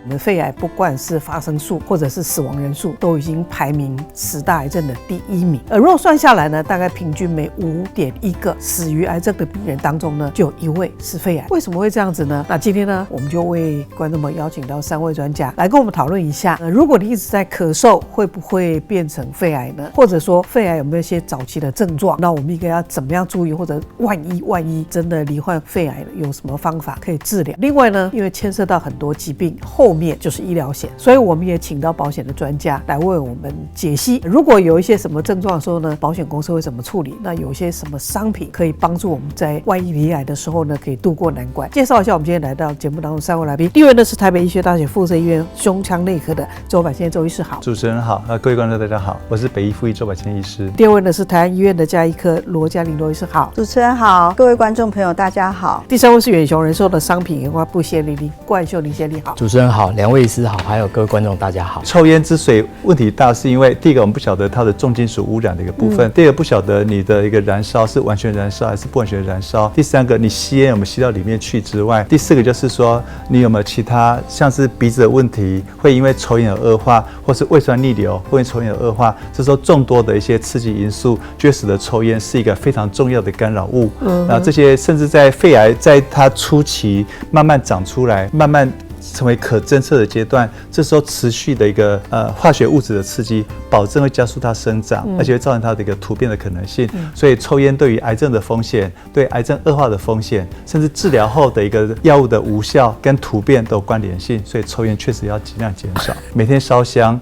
我们肺癌不管是发生数或者是死亡人数，都已经排名10大癌症的第1名。如果算下来呢，大概平均每5.1个死于癌症的病人当中呢，就有1位是肺癌。为什么会这样子呢？那今天呢，我们就为观众们邀请到3位专家来跟我们讨论一下，如果你一直在咳嗽，会不会变成肺癌呢？或者说肺癌有没有一些早期的症状？那我们应该要怎么样注意？或者万一真的罹患肺癌了，有什么方法可以治疗？另外呢，因为牵涉到很多疾病，后面就是医疗险，所以我们也请到保险的专家来为我们解析，如果有一些什么症状的时候呢，保险公司会怎么处理？那有一些什么商品可以帮助我们在万一罹癌的时候呢，可以度过难关？介绍一下我们今天来到节目当中3位来宾。第一位呢是台北医学大学附设医院胸腔内科的周百千周医师好。主持人好，各位观众大家好，我是北医附医周百千医师。第二位呢是台安医院的家医科罗嘉玲罗医师好。主持人好，各位观众朋友大家好。第3位是远雄人寿的商品研发部谢丽丽冠秀林谢丽好。主持人好，2位医师好，还有各位观众大家好。抽烟之所以问题大，是因为第一个我们不晓得它的重金属污染的一个部分，第二个不晓得你的一个燃烧是完全燃烧还是不完全燃烧，第3个你吸烟有没有吸到里面去之外，第4个就是说你有没有其他像是鼻子的问题会因为抽烟而恶化，或是胃酸逆流会因为抽烟而恶化，这时候众多的一些刺激因素就会使得抽烟是一个非常重要的干扰物。那这些甚至在肺癌在它初期慢慢长出来，慢慢成为可侦测的阶段，这时候持续的一个化学物质的刺激，保证会加速它生长，而且会造成它的一个突变的可能性。所以抽烟对于癌症的风险、对癌症恶化的风险，甚至治疗后的一个药物的无效跟突变都有关联性。所以抽烟确实要尽量减少。每天烧香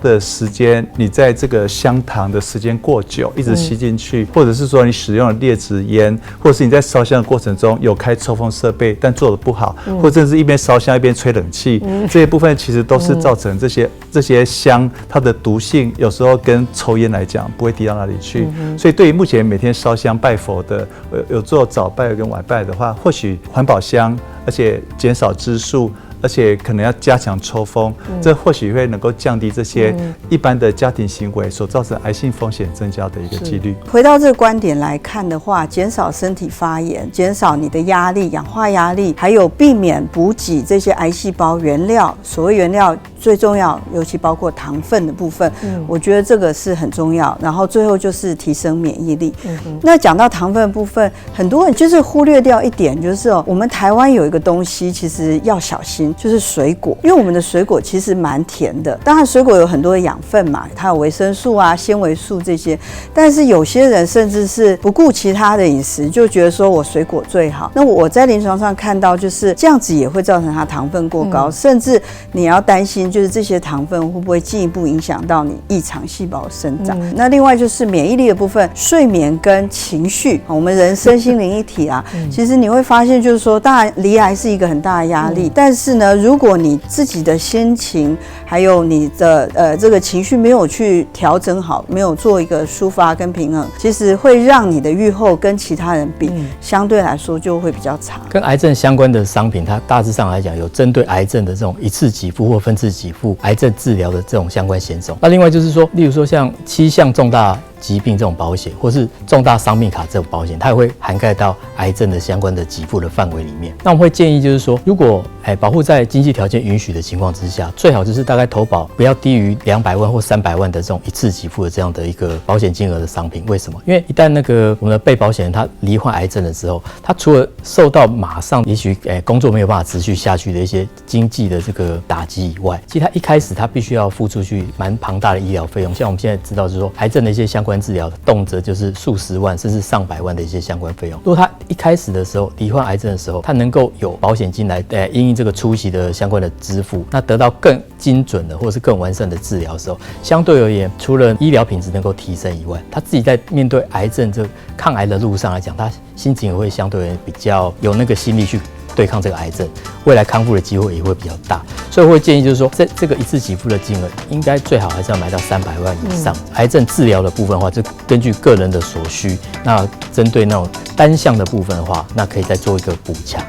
的时间，你在这个香糖的时间过久，一直吸进去，或者是说你使用了劣质烟，或者是你在烧香的过程中有开抽风设备但做得不好，或者是一边烧香一边吹冷气，这些部分其实都是造成这些香它的毒性有时候跟抽烟来讲不会低到哪里去。所以对于目前每天烧香拜佛的，有做早拜跟晚拜的话，或许环保香，而且减少支数，而且可能要加强抽风，这或许会能够降低这些一般的家庭行为所造成癌性风险增加的一个几率。回到这个观点来看的话，减少身体发炎，减少你的压力、氧化压力，还有避免补给这些癌细胞原料。所谓原料最重要，尤其包括糖分的部分，我觉得这个是很重要。然后最后就是提升免疫力。那讲到糖分的部分，很多人就是忽略掉一点，就是我们台湾有一个东西，其实要小心。就是水果，因为我们的水果其实蛮甜的，当然水果有很多的养分嘛，它有维生素啊、纤维素这些，但是有些人甚至是不顾其他的饮食，就觉得说我水果最好。那我在临床上看到，就是这样子也会造成它糖分过高，甚至你要担心，就是这些糖分会不会进一步影响到你异常细胞生长。那另外就是免疫力的部分，睡眠跟情绪，我们人身心灵一体啊，其实你会发现，就是说，当然罹癌是一个很大的压力，但是呢，如果你自己的心情还有你的这个情绪没有去调整好，没有做一个抒发跟平衡，其实会让你的预后跟其他人比，相对来说就会比较差。跟癌症相关的商品，它大致上来讲有针对癌症的这种一次给付或分次给付癌症治疗的这种相关险种。那另外就是说，例如说像7项重大疾病这种保险，或是重大伤病卡这种保险，它也会涵盖到癌症的相关的给付的范围里面。那我们会建议就是说，如果保护在经济条件允许的情况之下，最好就是大概投保不要低于200万或300万的这种一次给付的这样的一个保险金额的商品。为什么？因为一旦那个我们的被保险人他罹患癌症的时候，他除了受到马上也许工作没有办法持续下去的一些经济的这个打击以外，其实他一开始他必须要付出去蛮庞大的医疗费用。像我们现在知道就是说，癌症的一些相关治疗动辄就是数十万甚至上百万的一些相关费用。如果他一开始的时候罹患癌症的时候，他能够有保险金来因应这个初期的相关的支付，那得到更精准的或者是更完善的治疗的时候，相对而言，除了医疗品质能够提升以外，他自己在面对癌症这抗癌的路上来讲，他心情也会相对而言比较有那个心力去对抗这个癌症，未来康复的机会也会比较大。所以我会建议就是说，这个一次给付的金额应该最好还是要买到300万以上。癌症治疗的部分的话，就根据个人的所需，那针对那种单项的部分的话，那可以再做一个补强。